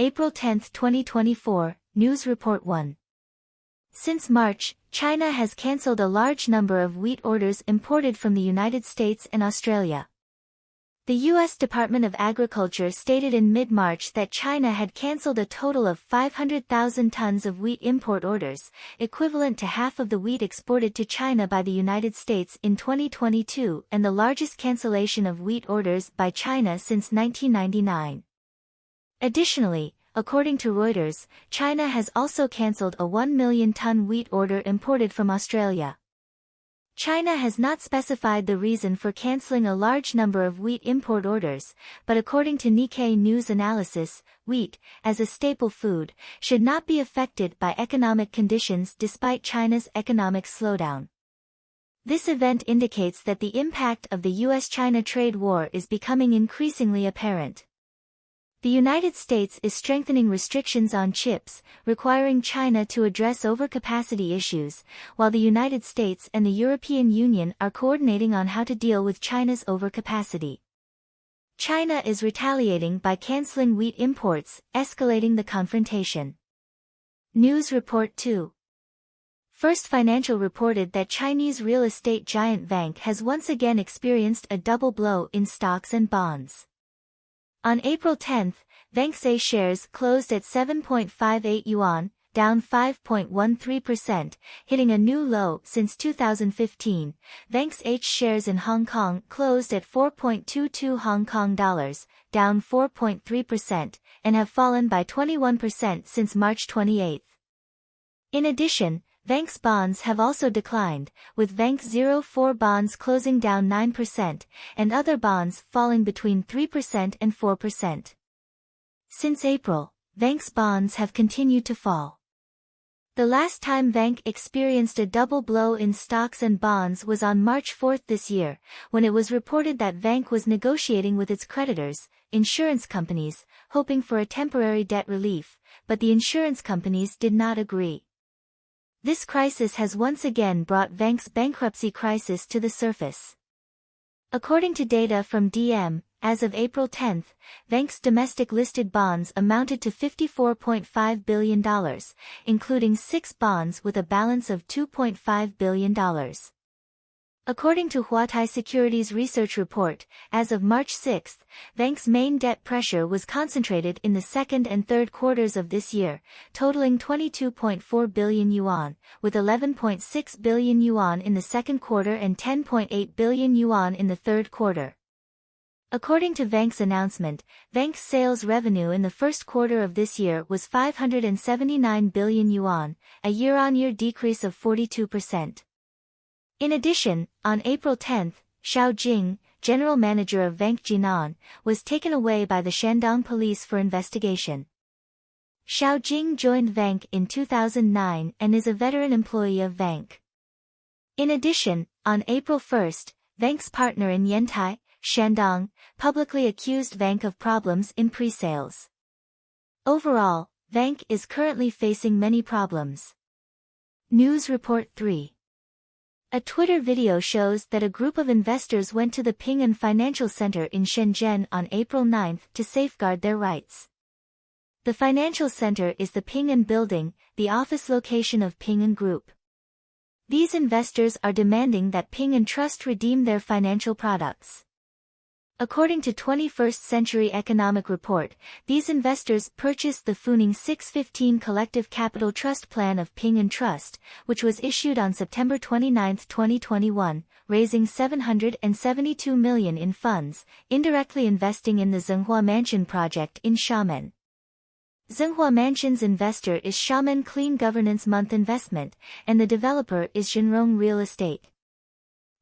April 10, 2024, News Report 1. Since March, China has cancelled a large number of wheat orders imported from the United States and Australia. The U.S. Department of Agriculture stated in mid-March that China had cancelled a total of 500,000 tons of wheat import orders, equivalent to half of the wheat exported to China by the United States in 2022 and the largest cancellation of wheat orders by China since 1999. Additionally, according to Reuters, China has also cancelled a 1 million ton wheat order imported from Australia. China has not specified the reason for cancelling a large number of wheat import orders, but according to Nikkei News Analysis, wheat, as a staple food, should not be affected by economic conditions despite China's economic slowdown. This event indicates that the impact of the US-China trade war is becoming increasingly apparent. The United States is strengthening restrictions on chips, requiring China to address overcapacity issues, while the United States and the European Union are coordinating on how to deal with China's overcapacity. China is retaliating by canceling wheat imports, escalating the confrontation. News Report 2. First Financial reported that Chinese real estate giant Vanke has once again experienced a double blow in stocks and bonds. On April 10, Vanke's A shares closed at 7.58 yuan, down 5.13%, hitting a new low since 2015. Vanke's H shares in Hong Kong closed at 4.22 Hong Kong dollars, down 4.3%, and have fallen by 21% since March 28. In addition, Vanke's bonds have also declined, with Vanke 04 bonds closing down 9%, and other bonds falling between 3% and 4%. Since April, Vanke's bonds have continued to fall. The last time Vanke experienced a double blow in stocks and bonds was on March 4 this year, when it was reported that Vanke was negotiating with its creditors, insurance companies, hoping for a temporary debt relief, but the insurance companies did not agree. This crisis has once again brought Vanke's bankruptcy crisis to the surface. According to data from DM, as of April 10, Vanke's domestic listed bonds amounted to $54.5 billion, including 6 bonds with a balance of $2.5 billion. According to Huatai Securities Research Report, as of March 6, Vanke's main debt pressure was concentrated in the second and third quarters of this year, totaling 22.4 billion yuan, with 11.6 billion yuan in the second quarter and 10.8 billion yuan in the third quarter. According to Vanke's announcement, Vanke's sales revenue in the first quarter of this year was 579 billion yuan, a year-on-year decrease of 42%. In addition, on April 10, Xiao Jing, general manager of Vanke Jinan, was taken away by the Shandong police for investigation. Xiao Jing joined Vanke in 2009 and is a veteran employee of Vanke. In addition, on April 1, Vanke's partner in Yantai, Shandong, publicly accused Vanke of problems in pre-sales. Overall, Vanke is currently facing many problems. News Report 3. A Twitter video shows that a group of investors went to the Ping An Financial Center in Shenzhen on April 9 to safeguard their rights. The financial center is the Ping An Building, the office location of Ping An Group. These investors are demanding that Ping An Trust redeem their financial products. According to 21st Century Economic Report, these investors purchased the Funing 615 Collective Capital Trust Plan of Ping An Trust, which was issued on September 29, 2021, raising 772 million in funds, indirectly investing in the Zhenghua Mansion project in Xiamen. Zhenghua Mansion's investor is Xiamen Clean Governance Month Investment, and the developer is Zhenrong Real Estate.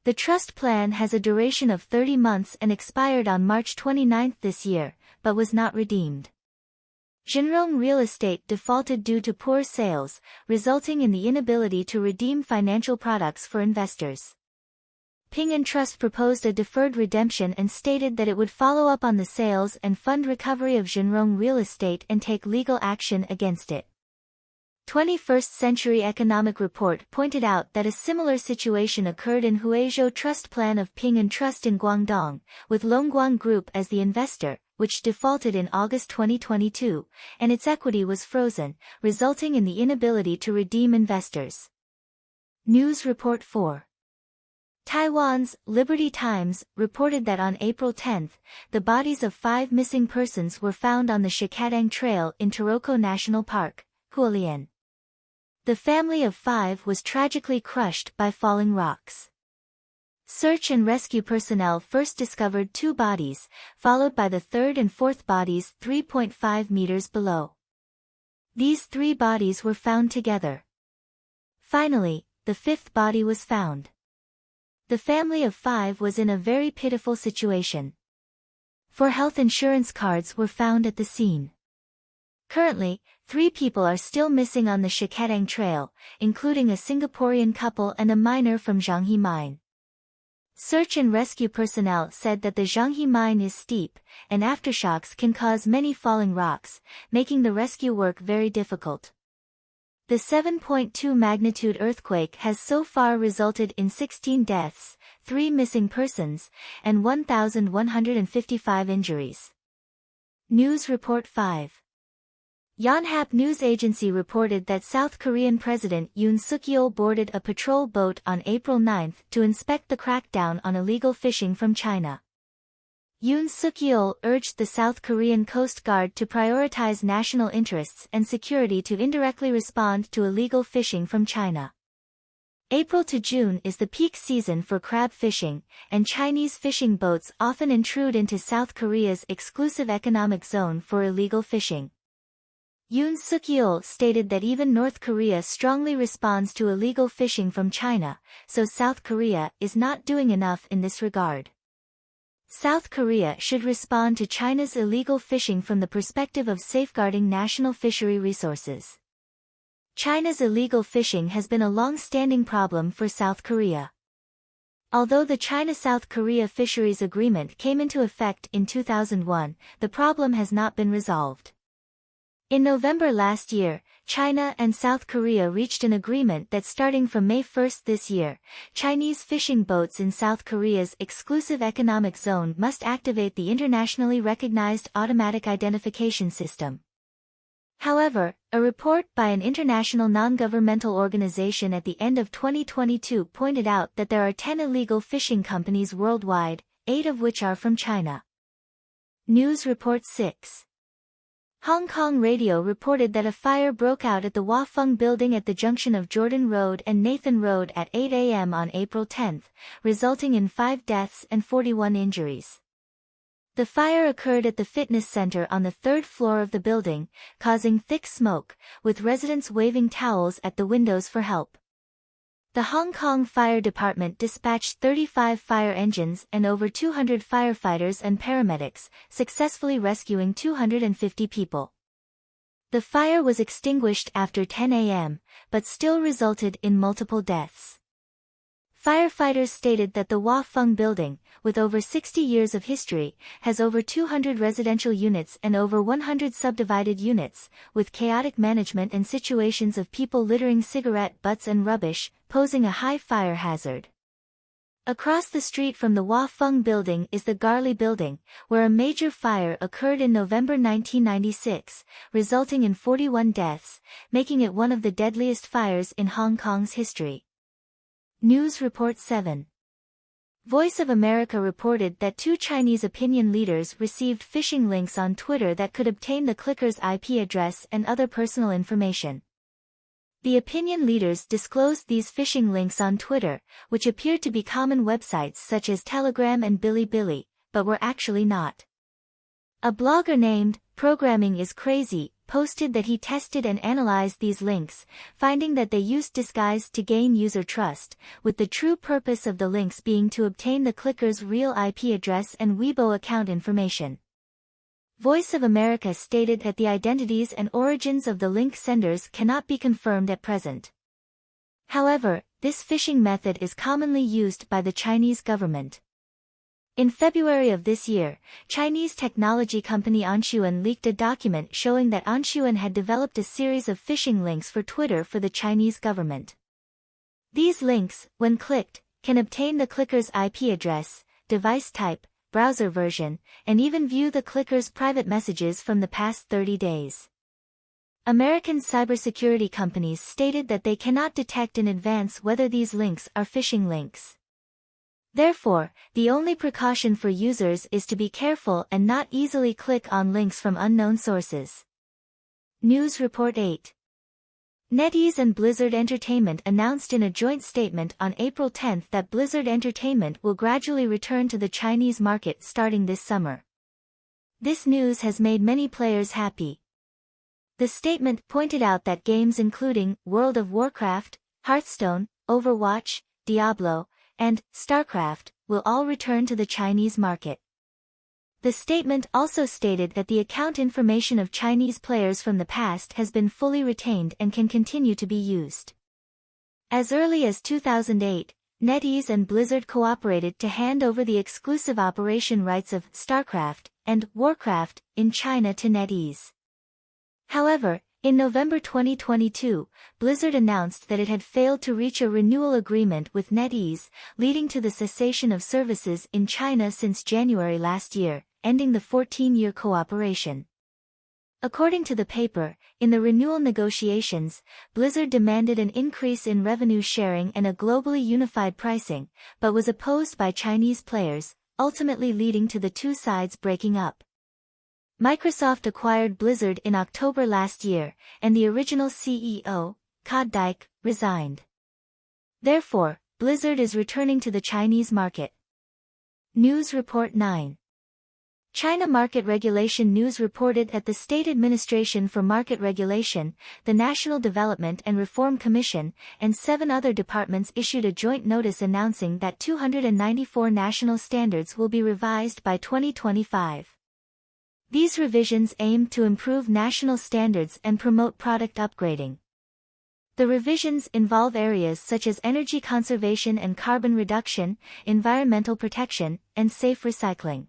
The trust plan has a duration of 30 months and expired on March 29 this year, but was not redeemed. Zhenrong Real Estate defaulted due to poor sales, resulting in the inability to redeem financial products for investors. Ping An Trust proposed a deferred redemption and stated that it would follow up on the sales and fund recovery of Zhenrong Real Estate and take legal action against it. 21st Century Economic Report pointed out that a similar situation occurred in Huizhou Trust Plan of Ping An Trust in Guangdong, with Longguang Group as the investor, which defaulted in August 2022, and its equity was frozen, resulting in the inability to redeem investors. News Report 4. Taiwan's Liberty Times reported that on April 10, the bodies of 5 missing persons were found on the Shikadang Trail in Taroko National Park, Hualien. The family of 5 was tragically crushed by falling rocks. Search and rescue personnel first discovered 2 bodies, followed by the 3rd and 4th bodies 3.5 meters below. These 3 bodies were found together. Finally, the 5th body was found. The family of 5 was in a very pitiful situation. 4 health insurance cards were found at the scene. Currently, 3 people are still missing on the Shikadang Trail, including a Singaporean couple and a miner from Zhanghe Mine. Search and rescue personnel said that the Zhanghe Mine is steep, and aftershocks can cause many falling rocks, making the rescue work very difficult. The 7.2 magnitude earthquake has so far resulted in 16 deaths, 3 missing persons, and 1,155 injuries. News Report 5. Yonhap News Agency reported that South Korean President Yoon Suk-yeol boarded a patrol boat on April 9 to inspect the crackdown on illegal fishing from China. Yoon Suk-yeol urged the South Korean Coast Guard to prioritize national interests and security to indirectly respond to illegal fishing from China. April to June is the peak season for crab fishing, and Chinese fishing boats often intrude into South Korea's exclusive economic zone for illegal fishing. Yoon Suk-yeol stated that even North Korea strongly responds to illegal fishing from China, so South Korea is not doing enough in this regard. South Korea should respond to China's illegal fishing from the perspective of safeguarding national fishery resources. China's illegal fishing has been a long-standing problem for South Korea. Although the China-South Korea Fisheries Agreement came into effect in 2001, the problem has not been resolved. In November last year, China and South Korea reached an agreement that starting from May 1 this year, Chinese fishing boats in South Korea's exclusive economic zone must activate the internationally recognized automatic identification system. However, a report by an international non-governmental organization at the end of 2022 pointed out that there are 10 illegal fishing companies worldwide, 8 of which are from China. News Report 6. Hong Kong radio reported that a fire broke out at the Hua Feng building at the junction of Jordan Road and Nathan Road at 8 a.m. on April 10, resulting in 5 deaths and 41 injuries. The fire occurred at the fitness center on the 3rd floor of the building, causing thick smoke, with residents waving towels at the windows for help. The Hong Kong Fire Department dispatched 35 fire engines and over 200 firefighters and paramedics, successfully rescuing 250 people. The fire was extinguished after 10 a.m., but still resulted in multiple deaths. Firefighters stated that the Hua Feng building, with over 60 years of history, has over 200 residential units and over 100 subdivided units, with chaotic management and situations of people littering cigarette butts and rubbish, posing a high fire hazard. Across the street from the Hua Feng building is the Garli building, where a major fire occurred in November 1996, resulting in 41 deaths, making it one of the deadliest fires in Hong Kong's history. News Report 7. Voice of America reported that 2 Chinese opinion leaders received phishing links on Twitter that could obtain the clicker's IP address and other personal information. The opinion leaders disclosed these phishing links on Twitter, which appeared to be common websites such as Telegram and Bilibili, but were actually not. A blogger named Programming is Crazy posted that he tested and analyzed these links, finding that they used disguise to gain user trust, with the true purpose of the links being to obtain the clicker's real IP address and Weibo account information. Voice of America stated that the identities and origins of the link senders cannot be confirmed at present. However, this phishing method is commonly used by the Chinese government. In February of this year, Chinese technology company Anshuan leaked a document showing that Anshuan had developed a series of phishing links for Twitter for the Chinese government. These links, when clicked, can obtain the clicker's IP address, device type, browser version, and even view the clicker's private messages from the past 30 days. American cybersecurity companies stated that they cannot detect in advance whether these links are phishing links. Therefore, the only precaution for users is to be careful and not easily click on links from unknown sources. News Report 8. NetEase and Blizzard Entertainment announced in a joint statement on April 10 that Blizzard Entertainment will gradually return to the Chinese market starting this summer. This news has made many players happy. The statement pointed out that games including World of Warcraft, Hearthstone, Overwatch, Diablo, and StarCraft will all return to the Chinese market. The statement also stated that the account information of Chinese players from the past has been fully retained and can continue to be used. As early as 2008, NetEase and Blizzard cooperated to hand over the exclusive operation rights of StarCraft and Warcraft in China to NetEase. However, in November 2022, Blizzard announced that it had failed to reach a renewal agreement with NetEase, leading to the cessation of services in China since January last year, ending the 14-year cooperation. According to the paper, in the renewal negotiations, Blizzard demanded an increase in revenue sharing and a globally unified pricing, but was opposed by Chinese players, ultimately leading to the two sides breaking up. Microsoft acquired Blizzard in October last year, and the original CEO, Todd Dyke, resigned. Therefore, Blizzard is returning to the Chinese market. News Report 9. China Market Regulation News reported that the State Administration for Market Regulation, the National Development and Reform Commission, and 7 other departments issued a joint notice announcing that 294 national standards will be revised by 2025. These revisions aim to improve national standards and promote product upgrading. The revisions involve areas such as energy conservation and carbon reduction, environmental protection, and safe recycling.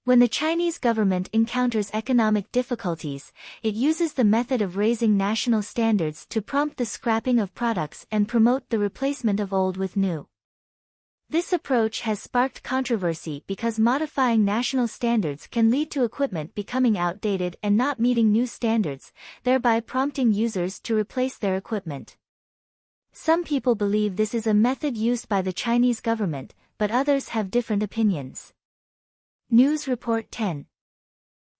When the Chinese government encounters economic difficulties, it uses the method of raising national standards to prompt the scrapping of products and promote the replacement of old with new. This approach has sparked controversy because modifying national standards can lead to equipment becoming outdated and not meeting new standards, thereby prompting users to replace their equipment. Some people believe this is a method used by the Chinese government, but others have different opinions. News Report 10.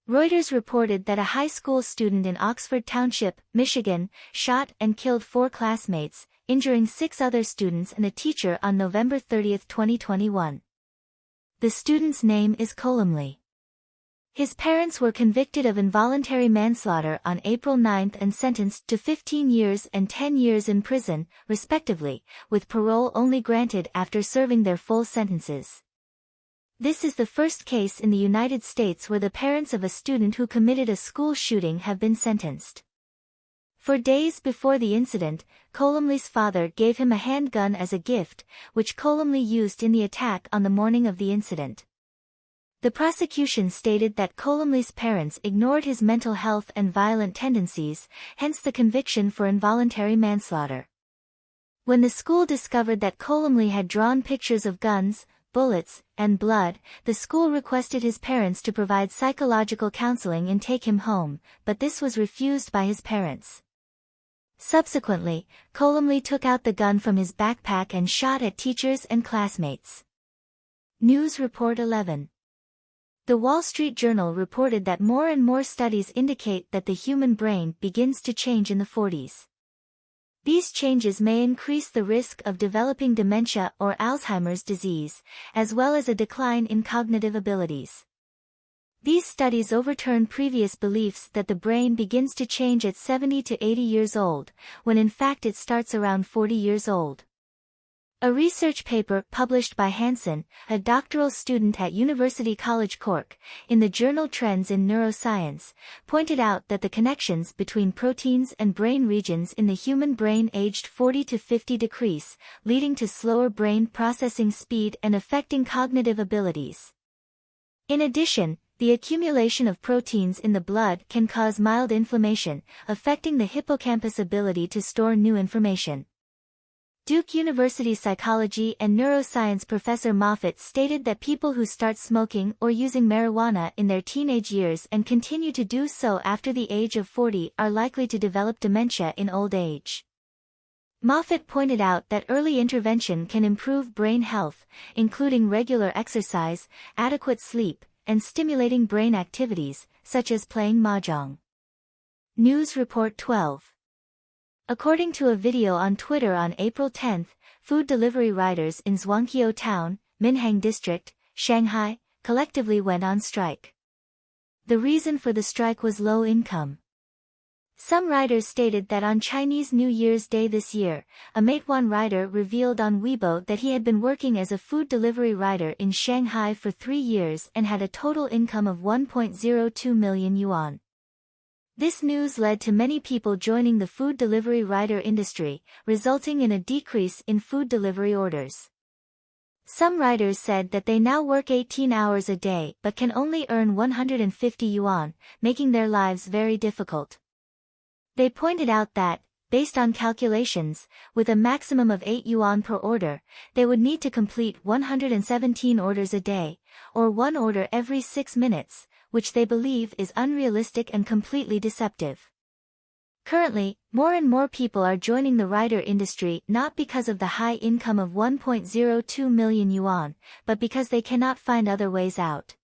Reuters reported that a high school student in Oxford Township, Michigan, shot and killed 4 classmates, injuring 6 other students and a teacher on November 30, 2021. The student's name is Columley. His parents were convicted of involuntary manslaughter on April 9 and sentenced to 15 years and 10 years in prison, respectively, with parole only granted after serving their full sentences. This is the first case in the United States where the parents of a student who committed a school shooting have been sentenced. For days before the incident, Columley's father gave him a handgun as a gift, which Columley used in the attack on the morning of the incident. The prosecution stated that Columley's parents ignored his mental health and violent tendencies, hence the conviction for involuntary manslaughter. When the school discovered that Columley had drawn pictures of guns, bullets, and blood, the school requested his parents to provide psychological counseling and take him home, but this was refused by his parents. Subsequently, Columley took out the gun from his backpack and shot at teachers and classmates. News Report 11. The Wall Street Journal reported that more and more studies indicate that the human brain begins to change in the 40s. These changes may increase the risk of developing dementia or Alzheimer's disease, as well as a decline in cognitive abilities. These studies overturn previous beliefs that the brain begins to change at 70 to 80 years old, when in fact it starts around 40 years old. A research paper published by Hansen, a doctoral student at University College Cork, in the journal Trends in Neuroscience, pointed out that the connections between proteins and brain regions in the human brain aged 40 to 50 decrease, leading to slower brain processing speed and affecting cognitive abilities. In addition, the accumulation of proteins in the blood can cause mild inflammation, affecting the hippocampus' ability to store new information. Duke University psychology and neuroscience professor Moffat stated that people who start smoking or using marijuana in their teenage years and continue to do so after the age of 40 are likely to develop dementia in old age. Moffat pointed out that early intervention can improve brain health, including regular exercise, adequate sleep, and stimulating brain activities, such as playing mahjong. News Report 12. According to a video on Twitter on April 10, food delivery riders in Zhuangqiu Town, Minhang District, Shanghai, collectively went on strike. The reason for the strike was low income. Some riders stated that on Chinese New Year's Day this year, a Meituan rider revealed on Weibo that he had been working as a food delivery rider in Shanghai for 3 years and had a total income of 1.02 million yuan. This news led to many people joining the food delivery rider industry, resulting in a decrease in food delivery orders. Some riders said that they now work 18 hours a day but can only earn 150 yuan, making their lives very difficult. They pointed out that, based on calculations, with a maximum of 8 yuan per order, they would need to complete 117 orders a day, or 1 order every 6 minutes, which they believe is unrealistic and completely deceptive. Currently, more and more people are joining the rider industry not because of the high income of 1.02 million yuan, but because they cannot find other ways out.